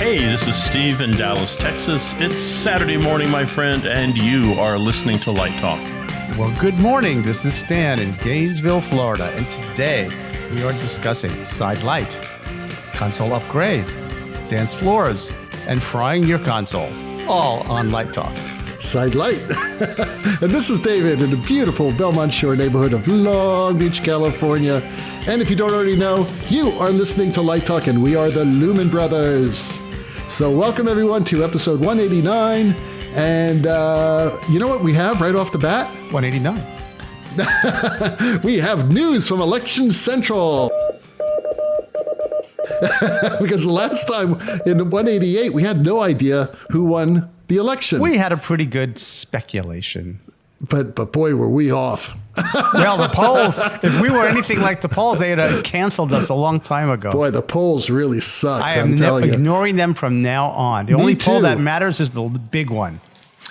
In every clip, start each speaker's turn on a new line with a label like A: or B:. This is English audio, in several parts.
A: Hey, this is Steve in Dallas, Texas. It's Saturday morning, my friend, and you are listening to Light Talk.
B: Well, good morning. This is Stan in Gainesville, Florida, and today we are discussing Sidelight, console upgrade, dance floors, and frying your console, all on Light Talk.
C: Sidelight. And this is David in the beautiful Belmont Shore neighborhood of Long Beach, California. And if you don't already know, you are listening to Light Talk, and we are the Lumen Brothers. So welcome, everyone, to episode 189. And you know what we have right off the bat?
B: 189.
C: We have news from Election Central. Because the last time in 188, we had no idea who won the election.
B: We had a pretty good speculation.
C: But boy, were we off.
B: Well, the polls, if we were anything like the polls, they had canceled us a long time ago.
C: Boy, the polls really suck.
B: I am ignoring them from now on. The only poll that matters is the big one.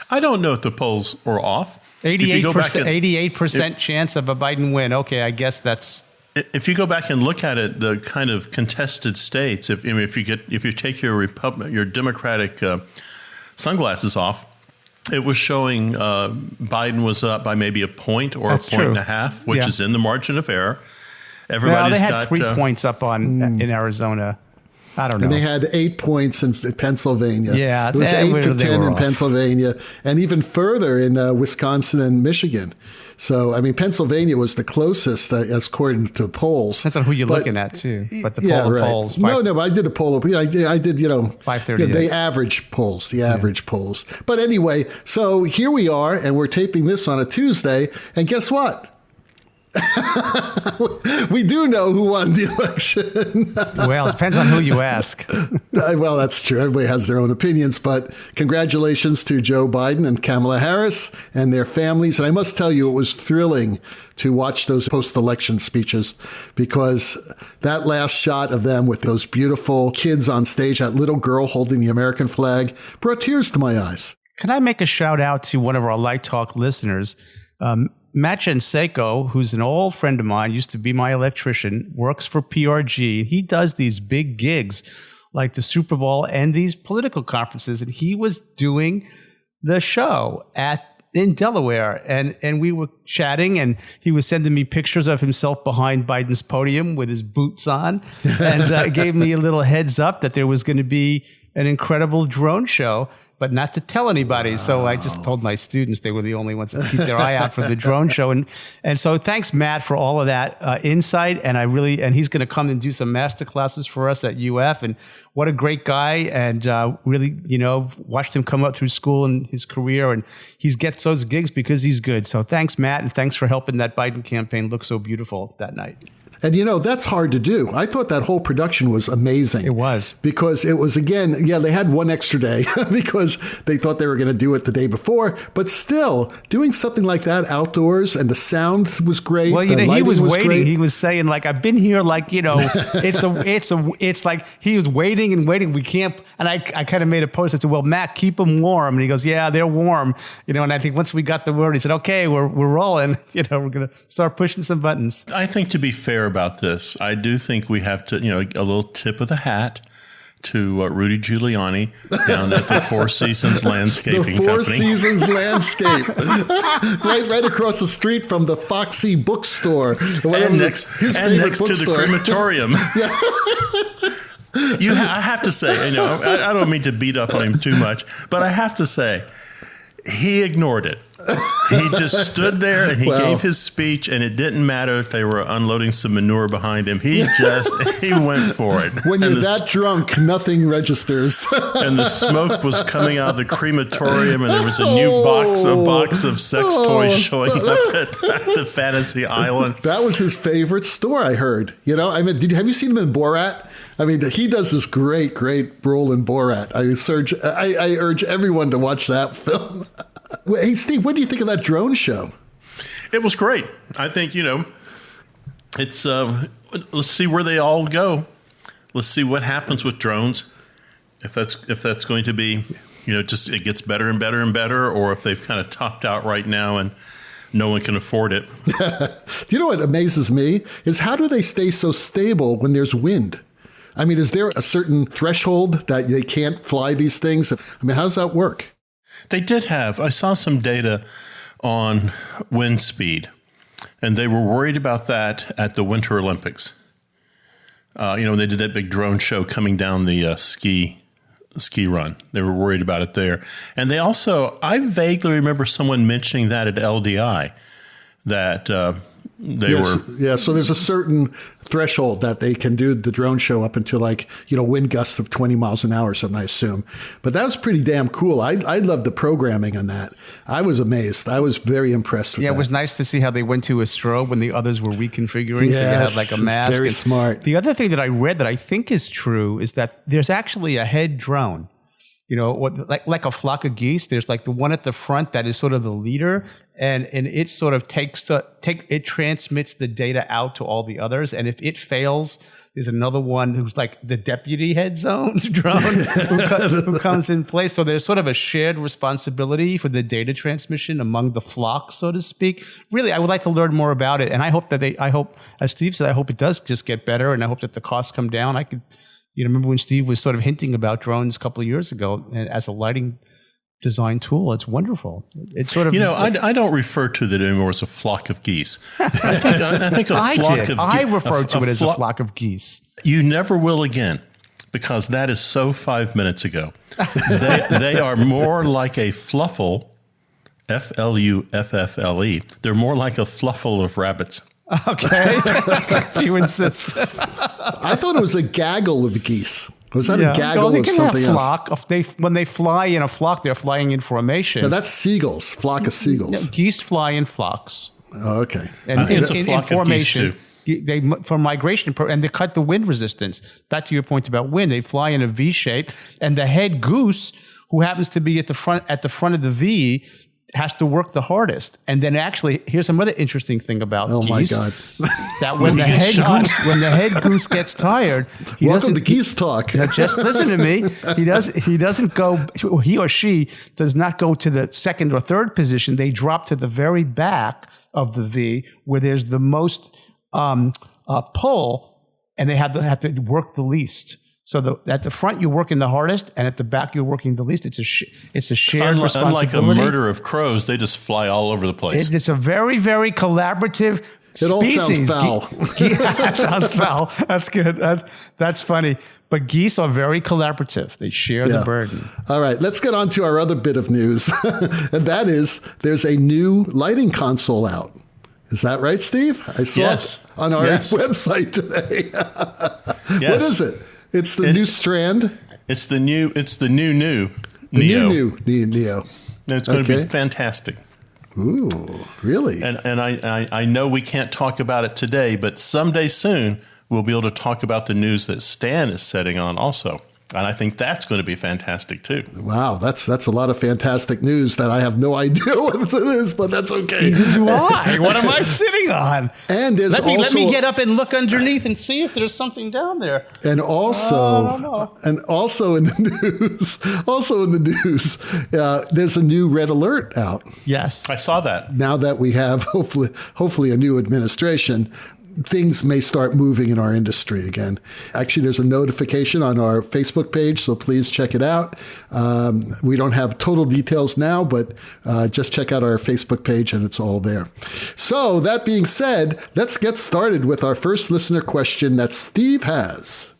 A: I don't know if the polls were off.
B: 88% chance of a Biden win. Okay, I guess that's...
A: If you go back and look at it, the kind of contested states, if you take your Democratic sunglasses off, it was showing Biden was up by maybe a point or a point and a half, which is in the margin of error. Everybody's
B: they had 3 points up in Arizona. I don't know.
C: And they had 8 points in Pennsylvania.
B: Yeah,
C: it was 8 to 10 in Pennsylvania, and even further in Wisconsin and Michigan. So, I mean, Pennsylvania was the closest, as according to polls.
B: Depends on who you're looking at, too. But the polls.
C: No, but I did a poll. I did,
B: 538.
C: The average polls, polls. But anyway, so here we are, and we're taping this on a Tuesday, and guess what? We do know who won the election.
B: Well, it depends on who you ask.
C: Well, that's true. Everybody has their own opinions, but congratulations to Joe Biden and Kamala Harris and their families. And I must tell you, it was thrilling to watch those post-election speeches, because that last shot of them with those beautiful kids on stage, that little girl holding the American flag, brought tears to my eyes.
B: Can I make a shout out to one of our Light Talk listeners? Matt Jenseko, who's an old friend of mine, used to be my electrician, works for PRG. He does these big gigs like the Super Bowl and these political conferences. And he was doing the show in Delaware. And we were chatting, and he was sending me pictures of himself behind Biden's podium with his boots on, and gave me a little heads up that there was going to be an incredible drone show, but not to tell anybody. Wow. So I just told my students they were the only ones to keep their eye out for the drone show. And so thanks, Matt, for all of that insight. And he's going to come and do some master classes for us at UF. And what a great guy. And really, watched him come up through school and his career. And he gets those gigs because he's good. So thanks, Matt. And thanks for helping that Biden campaign look so beautiful that night.
C: And, that's hard to do. I thought that whole production was amazing.
B: It was.
C: Because it was, again, they had one extra day because they thought they were going to do it the day before. But still, doing something like that outdoors, and the sound was great.
B: Well, he was waiting. Great. He was saying, I've been here, it's like he was waiting and waiting. We can't. And I kind of made a post. I said, well, Matt, keep them warm. And he goes, yeah, they're warm. And I think once we got the word, he said, okay, we're rolling. We're going to start pushing some buttons.
A: I think, to be fair about this, I do think we have to, a little tip of the hat to Rudy Giuliani down at the Four Seasons Landscaping Company.
C: The Four Seasons Landscape. right across the street from the Foxy Bookstore.
A: And next to the crematorium. I have to say, I don't mean to beat up on him too much, but I have to say, he ignored it. He just stood there and he gave his speech, and it didn't matter if they were unloading some manure behind him. He went for it.
C: When you're that drunk, nothing registers.
A: And the smoke was coming out of the crematorium, and there was a box of sex toys showing up at the Fantasy Island.
C: That was his favorite store, I heard. Have you seen him in Borat? I mean, he does this great role in Borat. I urge everyone to watch that film. Hey, Steve, what do you think of that drone show?
A: It was great. I think, it's let's see where they all go. Let's see what happens with drones. If that's going to be, just it gets better and better and better, or if they've kind of topped out right now and no one can afford it.
C: You know what amazes me is how do they stay so stable when there's wind? I mean, is there a certain threshold that they can't fly these things? I mean, how does that work?
A: They did I saw some data on wind speed, and they were worried about that at the Winter Olympics. When they did that big drone show coming down the ski run. They were worried about it there. And they also, I vaguely remember someone mentioning that at LDI, that
C: Yeah, so there's a certain threshold that they can do the drone show up until wind gusts of 20 miles an hour or something, I assume. But that was pretty damn cool. I loved the programming on that. I was amazed. I was very impressed with that.
B: Yeah, it was nice to see how they went to a strobe when the others were reconfiguring.
C: Yes,
B: so you had like a mask.
C: Very smart.
B: The other thing that I read that I think is true is that there's actually a head drone. Like a flock of geese, there's like the one at the front that is sort of the leader, and it sort of it transmits the data out to all the others. And if it fails, there's another one who's like the deputy head zone drone who comes in place. So there's sort of a shared responsibility for the data transmission among the flock, so to speak. Really, I would like to learn more about it, and I hope, as Steve said, I hope it does just get better, and I hope that the costs come down. I could. Remember when Steve was sort of hinting about drones a couple of years ago as a lighting design tool? It's wonderful. It's sort of
A: I don't refer to it anymore as a flock of geese. I think a flock of geese.
B: I refer to it as a flock of geese.
A: You never will again, because that is so 5 minutes ago. They are more like a fluffle, F-L-U-F-F-L-E. They're more like a fluffle of rabbits.
B: Okay. You insist.
C: I thought it was a gaggle of geese. Was that a gaggle of something else?
B: When they fly in a flock, they're flying in formation.
C: No, that's seagulls. Flock of seagulls.
B: Geese fly in flocks.
C: Oh, okay.
A: And it's a flock of geese too.
B: For migration, and they cut the wind resistance. Back to your point about wind, they fly in a V shape, and the head goose, who happens to be at the front of the V, has to work the hardest. And then actually, here's some other interesting thing about geese.
C: Oh my God.
B: That when the head goose gets tired,
C: welcome to Geese Talk.
B: Just listen to me. He or she does not go to the second or third position. They drop to the very back of the V, where there's the most pull, and they have to work the least. So at the front, you're working the hardest, and at the back, you're working the least. It's a shared responsibility.
A: Unlike a murder of crows, they just fly all over the place.
B: It's a very, very collaborative species.
C: It all sounds foul.
B: That sounds foul. That's good. That's funny. But geese are very collaborative. They share the burden.
C: All right, let's get on to our other bit of news, and that is there's a new lighting console out. Is that right, Steve? I saw it on our website today. What is it? It's the new Strand.
A: It's the new Neo.
C: New Neo.
A: It's going to be fantastic.
C: Ooh, really?
A: And I know we can't talk about it today, but someday soon we'll be able to talk about the news that Stan is setting on also. And I think that's going to be fantastic too.
C: Wow, that's a lot of fantastic news that I have no idea what it is, but that's okay.
B: Neither do I. What am I sitting on?
C: And
B: let me get up and look underneath and see if there's something down there.
C: And also in the news, there's a new red alert out.
B: Yes,
A: I saw that.
C: Now that we have hopefully a new administration, things may start moving in our industry again. Actually, there's a notification on our Facebook page, so please check it out. We don't have total details now, but just check out our Facebook page and it's all there. So that being said, let's get started with our first listener question that Steve has.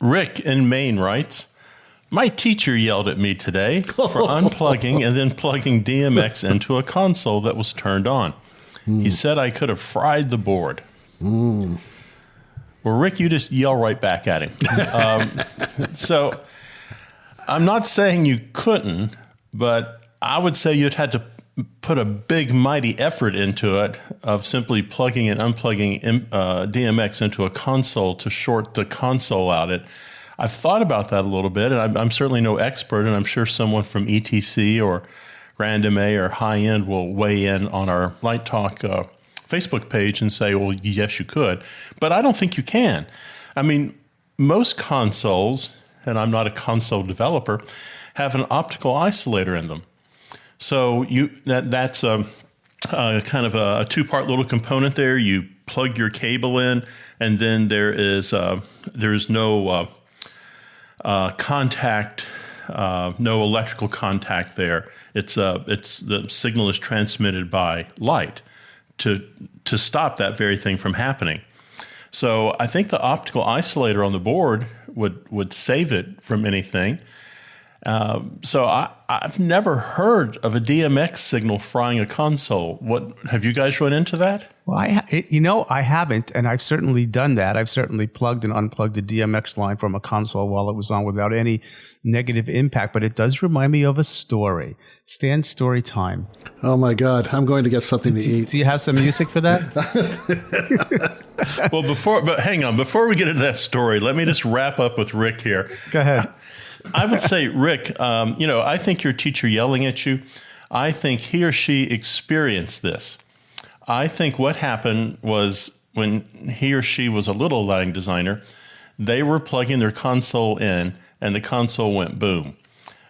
A: Rick in Maine writes, my teacher yelled at me today for unplugging and then plugging DMX into a console that was turned on. He said I could have fried the board. Well, Rick, you just yell right back at him. So I'm not saying you couldn't, but I would say you'd had to put a big, mighty effort into it of simply plugging and unplugging DMX into a console to short the console out. I've thought about that a little bit, and I'm certainly no expert, and I'm sure someone from ETC or Random A or High End will weigh in on our Light Talk Facebook page and say, well, yes, you could. But I don't think you can. I mean, most consoles, and I'm not a console developer, have an optical isolator in them. So that's a kind of a two-part little component there. You plug your cable in, and then there's no contact, no electrical contact there. It's the signal is transmitted by light to stop that very thing from happening. So I think the optical isolator on the board would save it from anything. So I've never heard of a DMX signal frying a console. What have you guys run into that?
B: Well, I haven't, and I've certainly done that. I've certainly plugged and unplugged the DMX line from a console while it was on without any negative impact. But it does remind me of a story. Stan, story time.
C: Oh my God, I'm going to get something to eat.
B: Do you have some music for that?
A: Well, hang on. Before we get into that story, let me just wrap up with Rick here.
B: Go ahead.
A: I would say, Rick, I think your teacher yelling at you, I think he or she experienced this. I think what happened was when he or she was a little lighting designer, they were plugging their console in and the console went boom.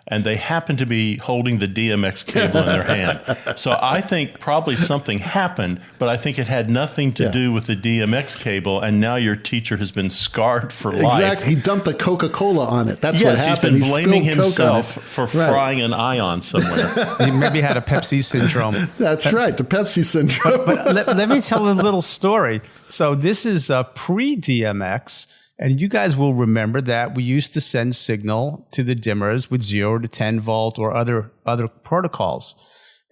A: And they happened to be holding the DMX cable in their hand. So I think probably something happened, but I think it had nothing to do with the DMX cable. And now your teacher has been scarred for life.
C: Exactly. He dumped the Coca-Cola on it. That's what happened.
A: He's been blaming himself for frying an ion somewhere.
B: He maybe had a Pepsi syndrome.
C: That's right, the Pepsi syndrome.
B: But let me tell a little story. So this is pre-DMX. And you guys will remember that we used to send signal to the dimmers with 0 to 10 volt or other protocols.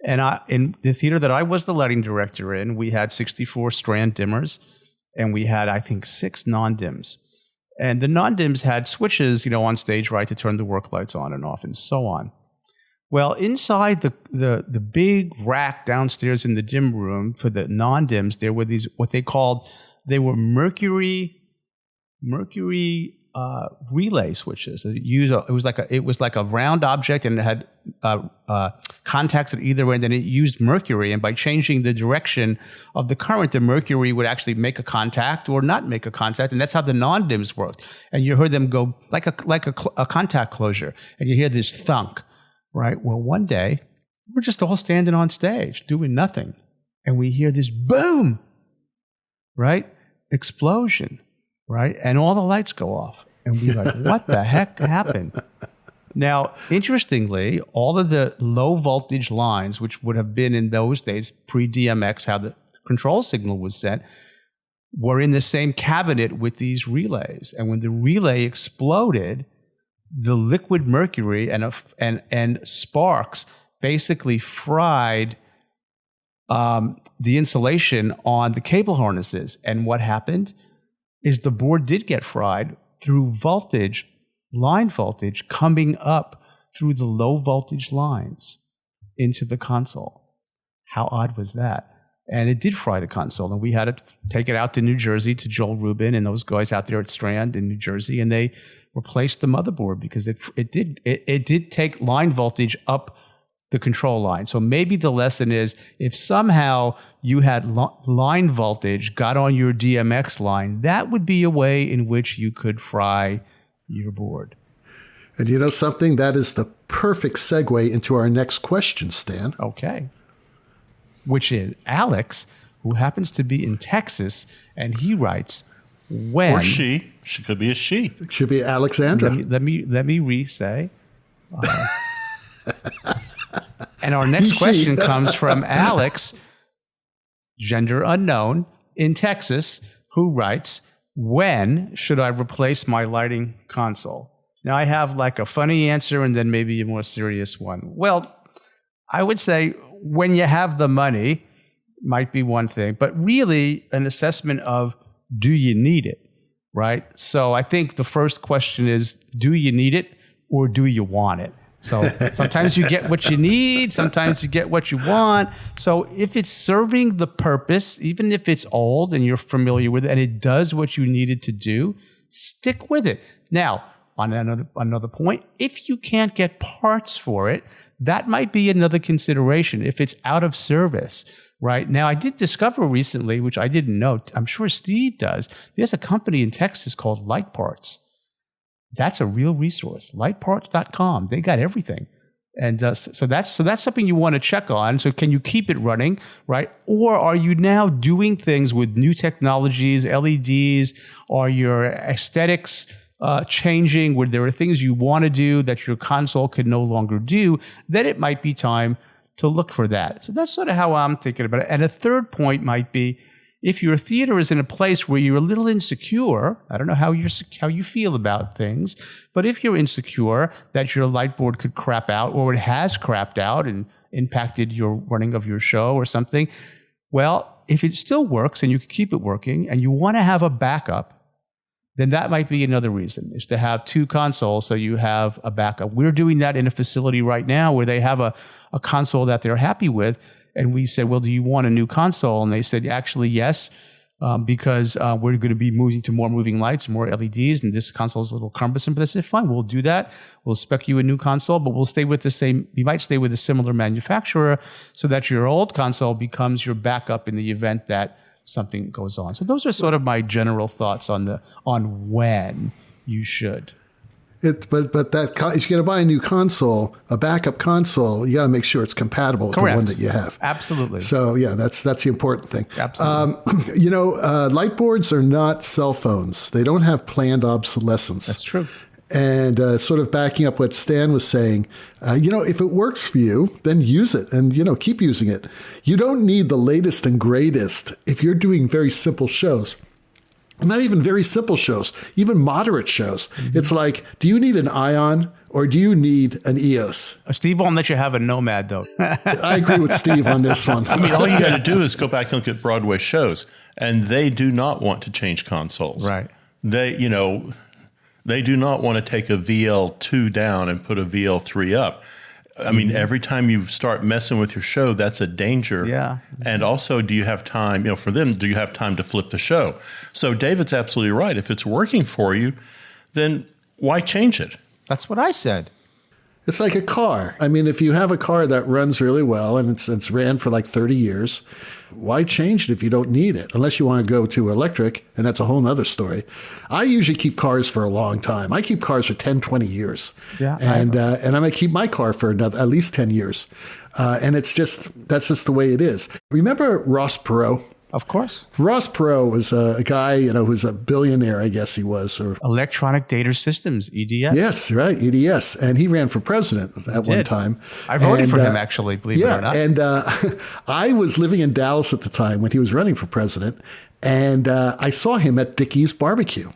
B: And in the theater that I was the lighting director in, we had 64 strand dimmers, and we had, I think, 6 non-dims. And the non-dims had switches, on stage, right, to turn the work lights on and off and so on. Well, inside the big rack downstairs in the dim room for the non-dims, there were these, they were mercury relay switches. It was like a round object, and it had contacts at either end, and it used mercury. And by changing the direction of the current, the mercury would actually make a contact or not make a contact, and that's how the non-dims worked. And you heard them go like a contact closure, and you hear this thunk, right? Well, one day we're just all standing on stage doing nothing, and we hear this boom, right? Explosion. Right? And all the lights go off. And we're like, what the heck happened? Now, interestingly, all of the low voltage lines, which would have been in those days, pre-DMX, how the control signal was sent, were in the same cabinet with these relays. And when the relay exploded, the liquid mercury and sparks basically fried the insulation on the cable harnesses. And what happened is the board did get fried through line voltage coming up through the low voltage lines into the console. How odd was that? And it did fry the console, and we had to take it out to New Jersey to Joel Rubin and those guys out there at Strand in New Jersey, and they replaced the motherboard because it did take line voltage up the control line. So maybe the lesson is, if somehow you had line voltage got on your DMX line, that would be a way in which you could fry your board.
C: And you know something? That is the perfect segue into our next question, Stan.
B: Okay. Which is Alex, who happens to be in Texas, and he writes, when...
A: Or she. She could be a she.
C: Should be Alexandra.
B: Let me re-say. And our next question comes from Alex, gender unknown, in Texas, who writes, when should I replace my lighting console? Now, I have like a funny answer and then maybe a more serious one. Well, I would say when you have the money might be one thing, but really an assessment of, do you need it, right? So I think the first question is, do you need it or do you want it? So sometimes you get what you need, sometimes you get what you want. So if it's serving the purpose, even if it's old and you're familiar with it and it does what you need it to do, stick with it. Now, on another point, if you can't get parts for it, that might be another consideration if it's out of service, right? Now, I did discover recently, which I didn't know, I'm sure Steve does, there's a company in Texas called Light Parts. That's a real resource. Lightparts.com. They got everything. And so that's something you want to check on. So can you keep it running, right? Or are you now doing things with new technologies, LEDs? Are your aesthetics changing, where there are things you want to do that your console can no longer do, then it might be time to look for that. So that's sort of how I'm thinking about it. And a third point might be, if your theater is in a place where you're a little insecure, I don't know how you feel about things, but if you're insecure that your light board could crap out, or it has crapped out and impacted your running of your show or something, well, if it still works and you can keep it working and you want to have a backup, then that might be another reason, is to have two consoles so you have a backup. We're doing that in a facility right now where they have a console that they're happy with. And we said, well, do you want a new console? And they said, actually, yes, because we're going to be moving to more moving lights, more LEDs, and this console is a little cumbersome. But they said, fine, we'll do that. We'll spec you a new console, but we'll stay with the same. You might stay with a similar manufacturer so that your old console becomes your backup in the event that something goes on. So those are sort of my general thoughts on when you should.
C: But that if you're going to buy a new console, a backup console, you got to make sure it's compatible with the one that you have.
B: Absolutely.
C: So yeah, that's the important thing.
B: Absolutely.
C: Light boards are not cell phones. They don't have planned obsolescence.
B: That's true.
C: And sort of backing up what Stan was saying, if it works for you, then use it and, keep using it. You don't need the latest and greatest if you're doing very simple shows. Not even very simple shows, even moderate shows. Mm-hmm. It's like, do you need an Ion or do you need an EOS?
B: Steve won't let you have a Nomad, though.
C: I agree with Steve on this one.
A: I mean, all you got to do is go back and look at Broadway shows, and they do not want to change consoles.
B: Right.
A: They do not want to take a VL2 down and put a VL3 up. I mean, every time you start messing with your show, that's a danger.
B: Yeah.
A: And also, do you have time, for them, do you have time to flip the show? So David's absolutely right. If it's working for you, then why change it?
B: That's what I said.
C: It's like a car. I mean, if you have a car that runs really well and it's ran for like 30 years, why change it if you don't need it? Unless you want to go to electric, and that's a whole other story. I usually keep cars for a long time. I keep cars for 10, 20 years.
B: Yeah,
C: and I'm going to keep my car for at least 10 years. And that's just the way it is. Remember Ross Perot?
B: Of course.
C: Ross Perot was a guy, who's a billionaire, I guess he was. Or
B: Electronic Data Systems, EDS.
C: Yes, right, EDS. And he ran for president at one time.
B: I voted for him, actually, believe it or not.
C: And I was living in Dallas at the time when he was running for president, and I saw him at Dickey's Barbecue.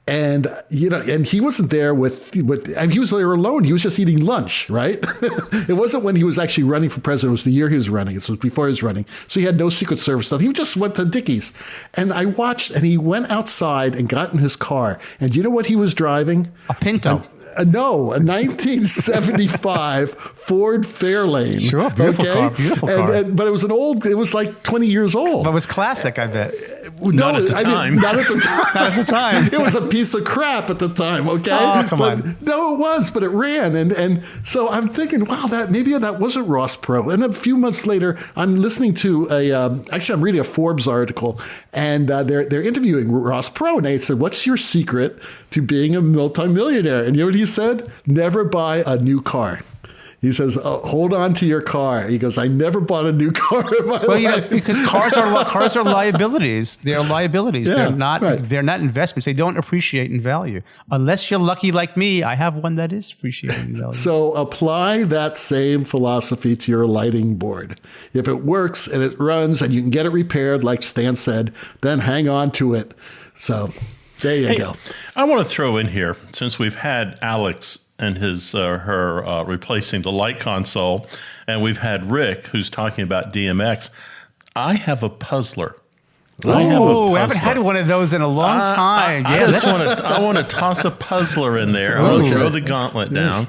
C: And, and he wasn't there he was there alone. He was just eating lunch, right? It wasn't when he was actually running for president. It was the year he was running. It was before he was running. So he had no Secret Service stuff. He just went to Dickey's. And I watched, and he went outside and got in his car. And you know what he was driving?
B: A Pinto.
C: No, a 1975 Ford Fairlane.
B: Sure, beautiful car, beautiful car.
C: But it was like 20 years old.
B: But it was classic, I bet.
A: Not at the time.
C: Not at the time.
B: Not at the time.
C: It was a piece of crap at the time, okay?
B: Oh, come on.
C: No, it was, but it ran. And so I'm thinking, wow, maybe that wasn't Ross Perot. And a few months later, I'm listening to I'm reading a Forbes article, and they're interviewing Ross Perot, and they said, what's your secret to being a multimillionaire? And you know what he said? Never buy a new car. He says, hold on to your car. He goes, I never bought a new car in my life.
B: Because cars are liabilities. They're liabilities.
C: Yeah,
B: they're not investments. They don't appreciate in value. Unless you're lucky like me, I have one that is appreciating in value.
C: So apply that same philosophy to your lighting board. If it works and it runs and you can get it repaired, like Stan said, then hang on to it. So there you go.
A: I want to throw in here, since we've had Alex and her replacing the light console, and we've had Rick, who's talking about DMX. I have a puzzler.
B: I haven't had one of those in a long time.
A: I want to toss a puzzler in there. I want to throw the gauntlet down.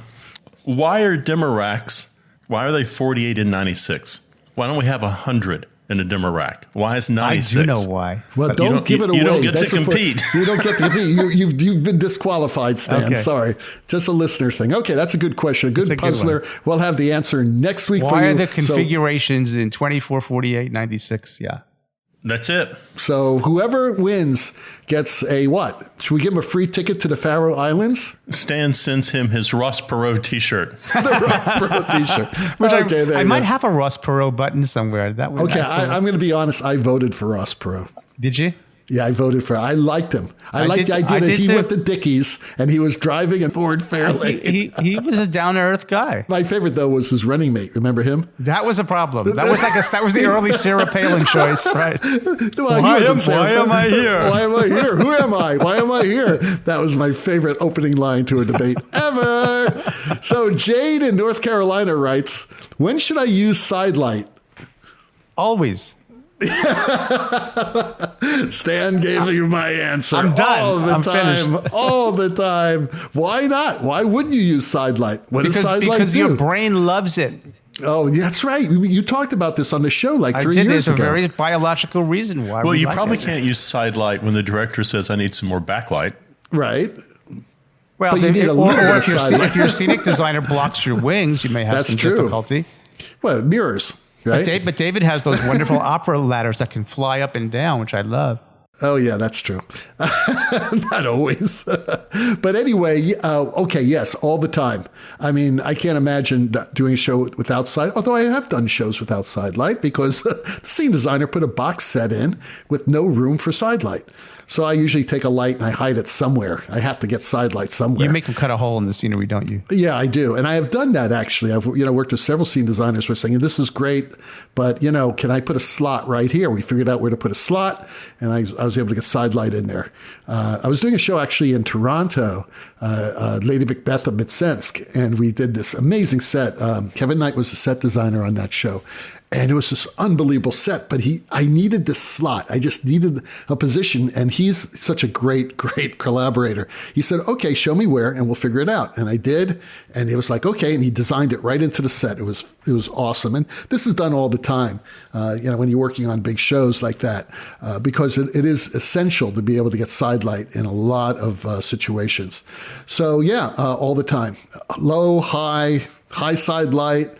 A: Why are dimmer racks? Why are they 48 and 96? Why don't we have 100 in a dimmer rack? Why is 96?
B: I do know why.
C: Well, don't give it away.
A: You don't get to compete.
C: You don't get to compete. You've been disqualified, Stan.
B: Okay.
C: Sorry. Just a listener thing. Okay, that's a good question. A good puzzler. We'll have the answer next week for you.
B: Why are the configurations in 24, 48, 96? Yeah.
A: That's it.
C: So whoever wins gets a what? Should we give him a free ticket to the Faroe Islands?
A: Stan sends him his Ross Perot t-shirt.
C: The Ross Perot t-shirt.
B: I might have a Ross Perot button somewhere. That would
C: I'm going to be honest. I voted for Ross Perot.
B: Did you?
C: Yeah, I voted for. I liked him. I liked the idea that he went to Dickies and he was driving a Ford Fairlaine.
B: He was a down to earth guy.
C: My favorite though was his running mate. Remember him?
B: That was a problem. That was the early Sarah Palin choice, right?
C: Well,
B: why am I here?
C: Why am I here? Who am I? Why am I here? That was my favorite opening line to a debate ever. So Jade in North Carolina writes, "When should I use Sidelight?"
B: Always.
C: Stan gave you my answer.
B: I'm done.
C: All the
B: I'm
C: time.
B: finished.
C: All the time. Why not? Why wouldn't you use Sidelight? What does Sidelight do?
B: Because your brain loves it.
C: Oh, that's right. You talked about this on the show like 3 years ago.
B: There's a very biological reason why.
A: Well, you probably can't use Sidelight when the director says, I need some more backlight.
C: Right.
B: Well, if your scenic designer blocks your wings, you may have some difficulty.
C: Well, mirrors. Right?
B: But David has those wonderful opera ladders that can fly up and down, which I love.
C: Oh, yeah, that's true. Not always. But anyway, okay, yes, all the time. I mean, I can't imagine doing a show without Sidelight, although I have done shows without Sidelight because the scene designer put a box set in with no room for Sidelight. So I usually take a light and I hide it somewhere. I have to get Sidelight somewhere.
B: You make them cut a hole in the scenery, don't you?
C: Yeah, I do. And I have done that, actually. I've worked with several scene designers who are saying, this is great, but, can I put a slot right here? We figured out where to put a slot, and I was able to get Sidelight in there. I was doing a show, actually, in Toronto, Lady Macbeth of Mitsensk, and we did this amazing set. Kevin Knight was the set designer on that show. And it was this unbelievable set, but I needed this slot. I just needed a position, and he's such a great, great collaborator. He said, okay, show me where, and we'll figure it out. And I did, and it was like, okay, and he designed it right into the set. It was awesome. And this is done all the time, when you're working on big shows like that, because it is essential to be able to get Sidelight in a lot of situations. So yeah, all the time. Low, high Sidelight,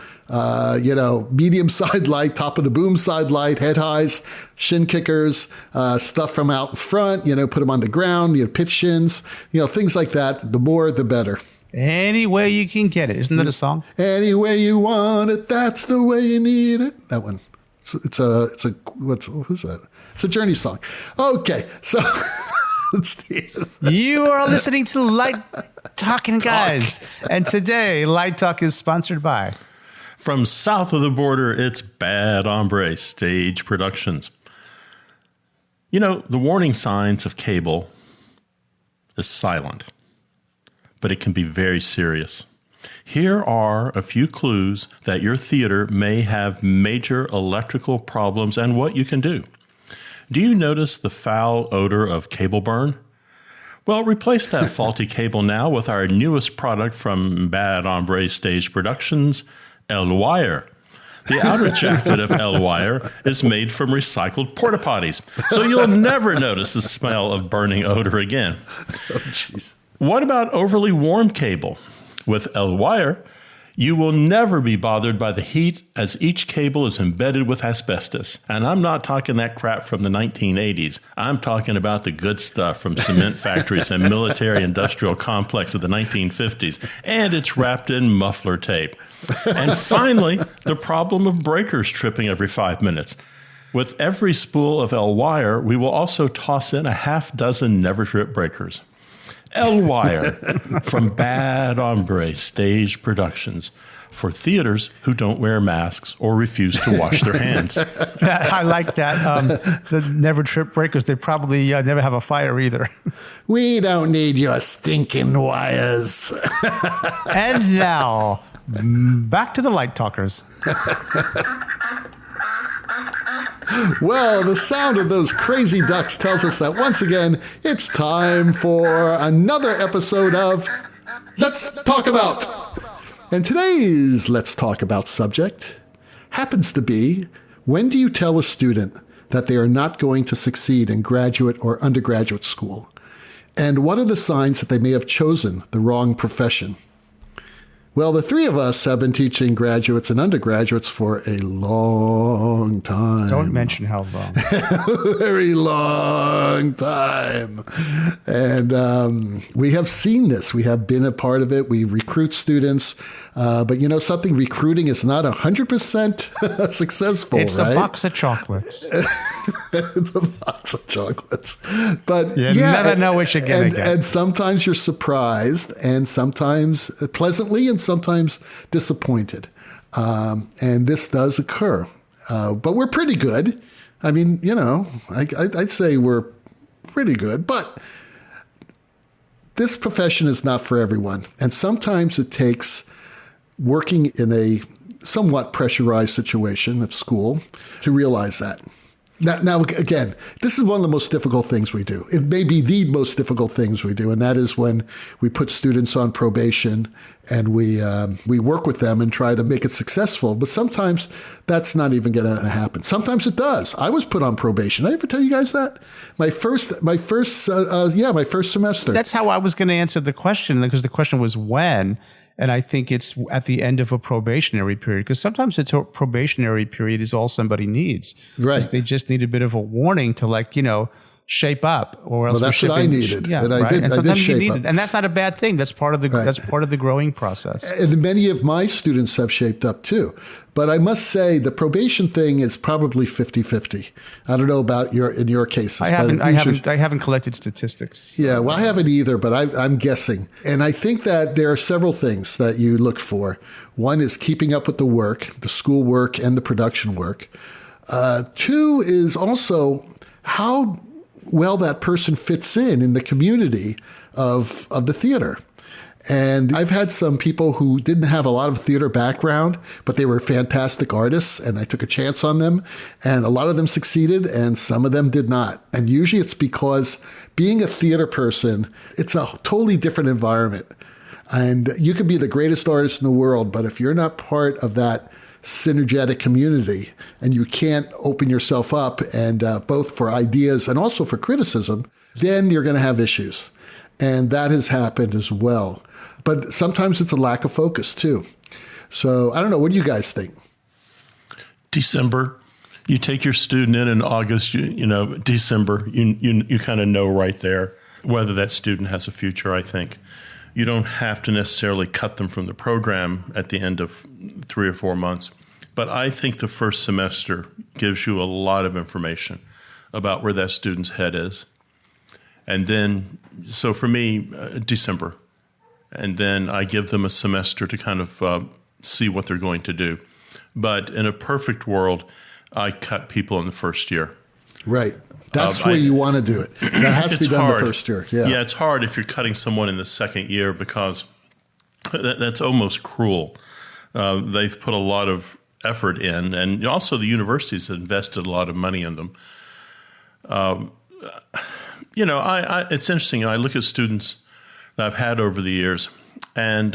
C: medium Sidelight, top of the boom Sidelight, head highs, shin kickers, stuff from out in front, put them on the ground, pitch shins, things like that. The more, the better.
B: Any way you can get it. Isn't that a song?
C: Any way you want it, that's the way you need it. That one. Who's that? It's a Journey song. Okay, so
B: you are listening to Light Talking Guys, and today Light Talk is sponsored by.
A: From south of the border, it's Bad Hombre Stage Productions. The warning signs of cable is silent, but it can be very serious. Here are a few clues that your theater may have major electrical problems and what you can do. Do you notice the foul odor of cable burn? Well, replace that faulty cable now with our newest product from Bad Hombre Stage Productions, L-Wire. The outer jacket of L-Wire is made from recycled porta potties, so you'll never notice the smell of burning odor again.
C: Oh, jeez.
A: What about overly warm cable? With L-Wire, you will never be bothered by the heat as each cable is embedded with asbestos. And I'm not talking that crap from the 1980s. I'm talking about the good stuff from cement factories and military industrial complex of the 1950s. And it's wrapped in muffler tape. And finally, the problem of breakers tripping every 5 minutes. With every spool of L-Wire, we will also toss in a half dozen never-trip breakers. L-Wire from Bad Hombre Stage Productions for theaters who don't wear masks or refuse to wash their hands.
B: I like that. The never trip breakers, they probably never have a fire either.
C: We don't need your stinking wires.
B: And now, back to the Light Talkers.
C: Well, the sound of those crazy ducks tells us that once again, it's time for another episode of Let's Talk About. And today's Let's Talk About subject happens to be, when do you tell a student that they are not going to succeed in graduate or undergraduate school? And what are the signs that they may have chosen the wrong profession? Well, the three of us have been teaching graduates and undergraduates for a long time.
B: Don't mention how long.
C: Very long time. And we have seen this. We have been a part of it. We recruit students. But you know something? Recruiting is not 100% successful,
B: It's
C: right?
B: a box of chocolates.
C: It's a box of chocolates. But
B: You never know what you're going to get.
C: And sometimes you're surprised, and sometimes pleasantly, and sometimes disappointed. And this does occur. But we're pretty good. I mean, you know, I'd say we're pretty good. But this profession is not for everyone. And sometimes it takes working in a somewhat pressurized situation of school to realize that. Now, again, this is one of the most difficult things we do. It may be the most difficult things we do, and that is when we put students on probation and we work with them and try to make it successful. But sometimes that's not even going to happen. Sometimes it does. I was put on probation. Did I ever tell you guys that? My first semester.
B: That's how I was going to answer the question, because the question was when. And I think it's at the end of a probationary period, because sometimes the probationary period is all somebody needs.
C: Right.
B: They just need a bit of a warning to, like, you know, shape up, or else
C: that's what I needed.
B: Yeah,
C: and
B: right.
C: I did,
B: and
C: I
B: sometimes
C: did
B: you
C: shape
B: need
C: up.
B: it, and that's not a bad thing. That's part of the
C: Right.
B: that's part of the growing process.
C: And many of my students have shaped up too. But I must say the probation thing is probably 50-50. I don't know about in your cases.
B: I haven't collected statistics.
C: Yeah, well, I haven't either, but I'm guessing. And I think that there are several things that you look for. One is keeping up with the work, the school work and the production work. Two is also how well that person fits in the community of the theater. And I've had some people who didn't have a lot of theater background, but they were fantastic artists, and I took a chance on them. And a lot of them succeeded, and some of them did not. And usually it's because being a theater person, it's a totally different environment. And you could be the greatest artist in the world, but if you're not part of that synergetic community and you can't open yourself up, and both for ideas and also for criticism, then you're going to have issues. And that has happened as well. But sometimes it's a lack of focus too. So I don't know. What do you guys think?
A: December, you take your student in August, December, you kind of know right there whether that student has a future, I think. You don't have to necessarily cut them from the program at the end of 3 or 4 months. But I think the first semester gives you a lot of information about where that student's head is. And then, so for me, December. And then I give them a semester to kind of see what they're going to do. But in a perfect world, I cut people in the first year.
C: Right. That's where you want to do it. That has to be done the first year.
A: Yeah, it's hard if you're cutting someone in the second year, because that's almost cruel. They've put a lot of effort in, and also the universities have invested a lot of money in them. It's interesting. I look at students that I've had over the years, and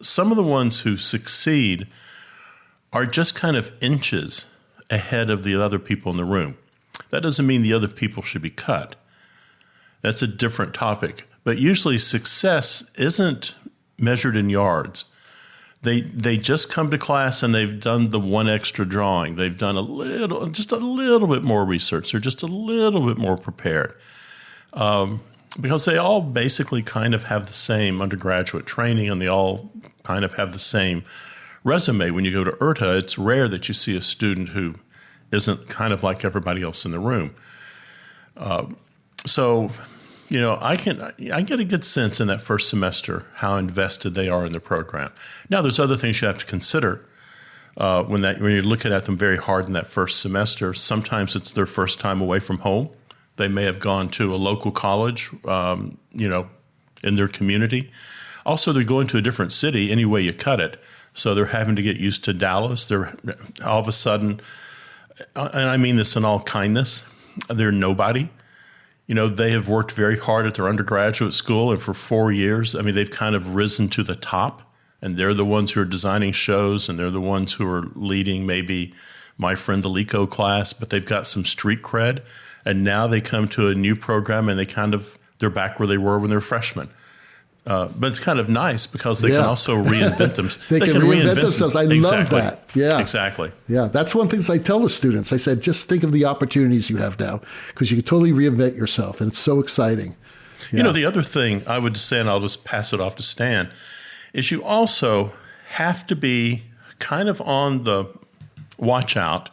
A: some of the ones who succeed are just kind of inches ahead of the other people in the room. That doesn't mean the other people should be cut. That's a different topic. But usually success isn't measured in yards. They just come to class and they've done the one extra drawing. They've done just a little bit more research. They're just a little bit more prepared. Because they all basically kind of have the same undergraduate training, and they all kind of have the same resume. When you go to IRTA, it's rare that you see a student who isn't kind of like everybody else in the room. I get a good sense in that first semester how invested they are in the program. Now, there's other things you have to consider when you're looking at them very hard in that first semester. Sometimes it's their first time away from home. They may have gone to a local college, in their community. Also, they're going to a different city any way you cut it. So they're having to get used to Dallas. They're all of a sudden, and I mean this in all kindness, they're nobody. They have worked very hard at their undergraduate school, and for 4 years, they've kind of risen to the top, and they're the ones who are designing shows, and they're the ones who are leading maybe my friend the LECO class, but they've got some street cred, and now they come to a new program, and they're back where they were when they were freshmen. But it's kind of nice because they can also reinvent themselves.
C: They can reinvent themselves. I love that. Yeah.
A: Exactly.
C: Yeah. That's one thing I tell the students. I said, just think of the opportunities you have now because you can totally reinvent yourself. And it's so exciting. Yeah.
A: You know, the other thing I would say, and I'll just pass it off to Stan, is you also have to be kind of on the watch out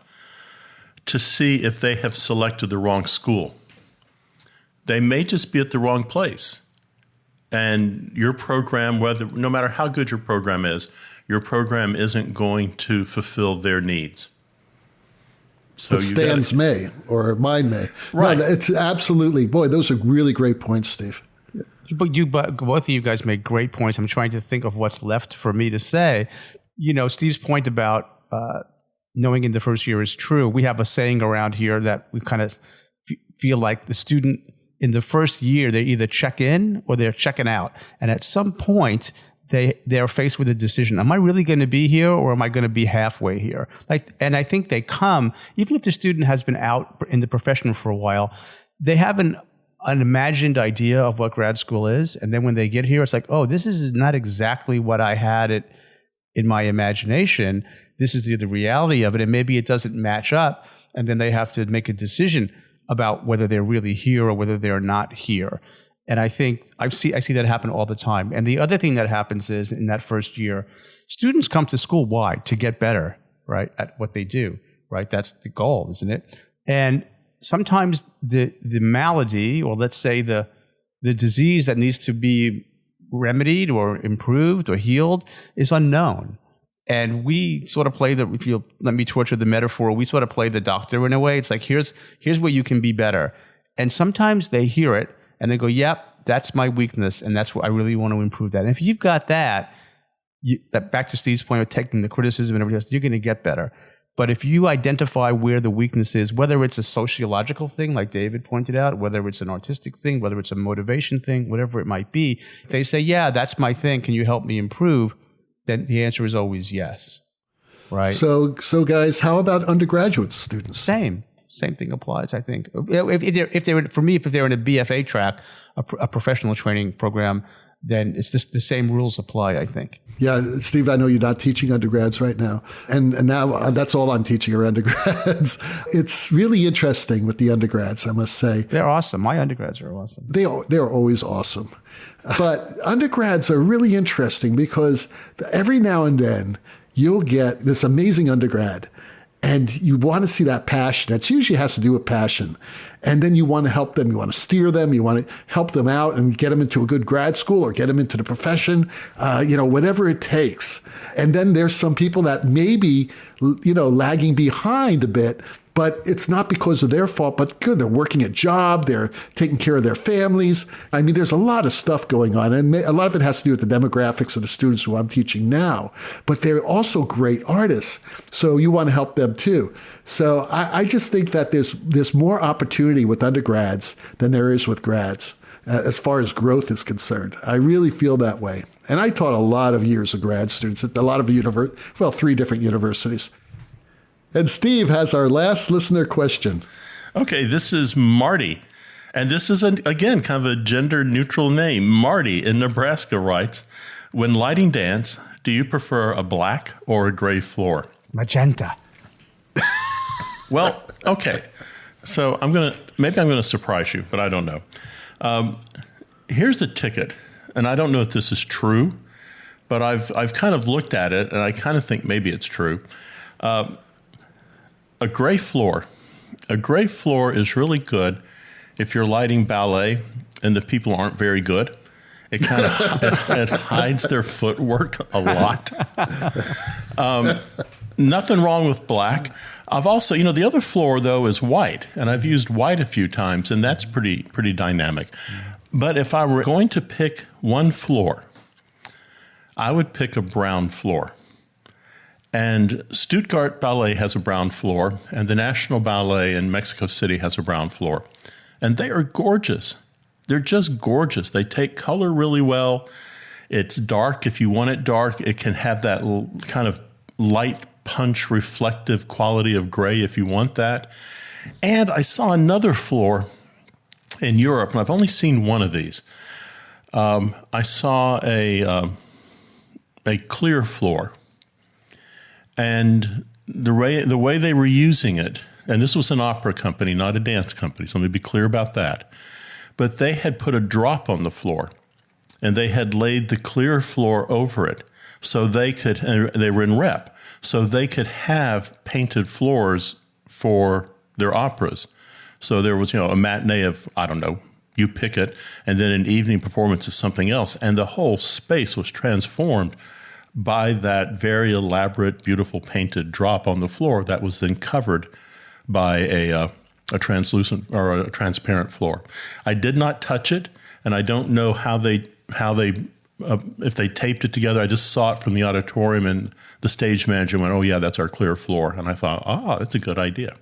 A: to see if they have selected the wrong school. They may just be at the wrong place. And your program, no matter how good your program is, your program isn't going to fulfill their needs. So
C: but Stan's may, or mine may.
A: Right.
C: No, it's absolutely, boy, those are really great points, Steve.
B: But both of you guys made great points. I'm trying to think of what's left for me to say. You know, Steve's point about knowing in the first year is true. We have a saying around here that we kind of feel like the student in the first year, they either check in or they're checking out. And at some point, they're faced with a decision. Am I really going to be here or am I going to be halfway here? And I think they come, even if the student has been out in the profession for a while, they have an imagined idea of what grad school is. And then when they get here, it's like, oh, this is not exactly what I had it in my imagination. This is the reality of it. And maybe it doesn't match up. And then they have to make a decision about whether they're really here or whether they're not here. And I think I see that happen all the time. And the other thing that happens is in that first year, students come to school, why? To get better, right, at what they do, right? That's the goal, isn't it? And sometimes the malady, or let's say the disease that needs to be remedied or improved or healed is unknown. And we sort of play if you let me torture the metaphor, we sort of play the doctor in a way. It's like, here's where you can be better. And sometimes they hear it and they go, yep, that's my weakness. And that's what I really want to improve that. And if you've got that, back to Steve's point of taking the criticism and everything else, you're going to get better. But if you identify where the weakness is, whether it's a sociological thing, like David pointed out, whether it's an artistic thing, whether it's a motivation thing, whatever it might be, if they say, yeah, that's my thing, can you help me improve? Then the answer is always yes, right?
C: So guys, how about undergraduate students?
B: Same thing applies, I think. If they're in a BFA track, a professional training program, then it's the same rules apply, I think.
C: Yeah, Steve, I know you're not teaching undergrads right now. And now that's all I'm teaching are undergrads. It's really interesting with the undergrads, I must say.
B: They're awesome. My undergrads are awesome.
C: They're always awesome. But undergrads are really interesting because every now and then you'll get this amazing undergrad and you want to see that passion. It usually has to do with passion. And then you want to help them. You want to steer them. You want to help them out and get them into a good grad school or get them into the profession, whatever it takes. And then there's some people that may be, lagging behind a bit, but it's not because of their fault, but good. They're working a job. They're taking care of their families. I mean, there's a lot of stuff going on. And a lot of it has to do with the demographics of the students who I'm teaching now. But they're also great artists. So you want to help them too. So I just think that there's more opportunity with undergrads than there is with grads as far as growth is concerned. I really feel that way. And I taught a lot of years of grad students at a lot of 3 different universities. And Steve has our last listener question.
A: Okay, this is Marty. And this is, again, kind of a gender-neutral name. Marty in Nebraska writes, when lighting dance, do you prefer a black or a gray floor?
B: Magenta.
A: Well, okay. So maybe I'm going to surprise you, but I don't know. Here's the ticket, and I don't know if this is true, but I've kind of looked at it, and I kind of think maybe it's true. A gray floor is really good if you're lighting ballet and the people aren't very good. It kind of it hides their footwork a lot. Nothing wrong with black. I've also, the other floor though is white, and I've used white a few times, and that's pretty dynamic. But if I were going to pick one floor, I would pick a brown floor. And Stuttgart Ballet has a brown floor, and the National Ballet in Mexico City has a brown floor. And they are gorgeous. They're just gorgeous. They take color really well. It's dark if you want it dark. It can have that kind of light punch reflective quality of gray if you want that. And I saw another floor in Europe, and I've only seen one of these. I saw a clear floor, and the way they were using it, and this was an opera company, not a dance company, so let me be clear about that. But they had put a drop on the floor, and they had laid the clear floor over it, so they could. And they were in rep, so they could have painted floors for their operas. So there was, a matinee of, I don't know, you pick it, and then an evening performance is something else, and the whole space was transformed by that very elaborate, beautiful painted drop on the floor that was then covered by a translucent or a transparent floor. I did not touch it, and I don't know how they if they taped it together. I just saw it from the auditorium, and the stage manager went, "Oh yeah, that's our clear floor," and I thought, that's a good idea.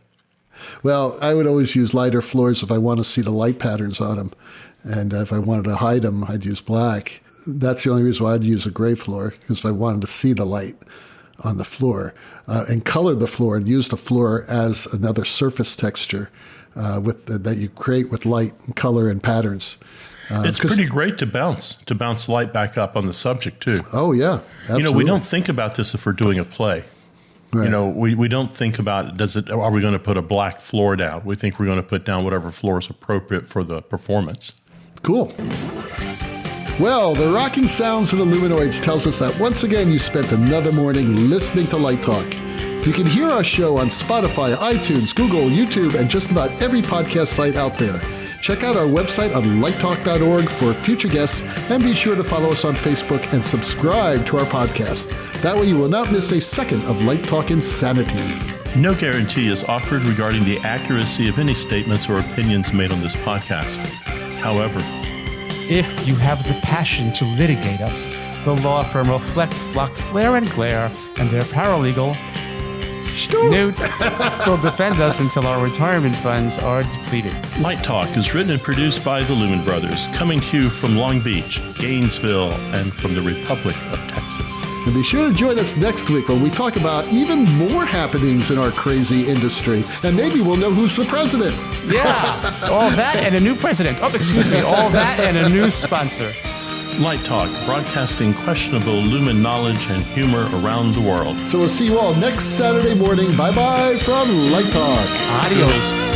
C: Well, I would always use lighter floors if I want to see the light patterns on them, and if I wanted to hide them, I'd use black. That's the only reason why I'd use a gray floor, because if I wanted to see the light on the floor, and color the floor and use the floor as another surface texture that you create with light and color and patterns.
A: It's pretty great to bounce light back up on the subject too.
C: Oh yeah, absolutely.
A: We don't think about this if we're doing a play. Right. We don't think about are we going to put a black floor down? We think we're going to put down whatever floor is appropriate for the performance.
C: Cool. Well, the rocking sounds of the Luminoids tells us that once again you spent another morning listening to Light Talk. You can hear our show on Spotify, iTunes, Google, YouTube, and just about every podcast site out there. Check out our website on lighttalk.org for future guests, and be sure to follow us on Facebook and subscribe to our podcast. That way you will not miss a second of Light Talk insanity.
A: No guarantee is offered regarding the accuracy of any statements or opinions made on this podcast. However,
B: if you have the passion to litigate us, the law firm Reflect, Flux, Flare, and Glare and their paralegal, Newt, will defend us until our retirement funds are depleted.
A: Light Talk is written and produced by the Lumen Brothers, coming to you from Long Beach, Gainesville, and from the Republic of Texas.
C: And be sure to join us next week when we talk about even more happenings in our crazy industry. And maybe we'll know who's the president.
B: Yeah, all that and a new president. Oh, excuse me, all that and a new sponsor.
A: Light Talk, broadcasting questionable Lumen knowledge and humor around the world.
C: So we'll see you all next Saturday morning. Bye-bye from Light Talk.
B: Adios.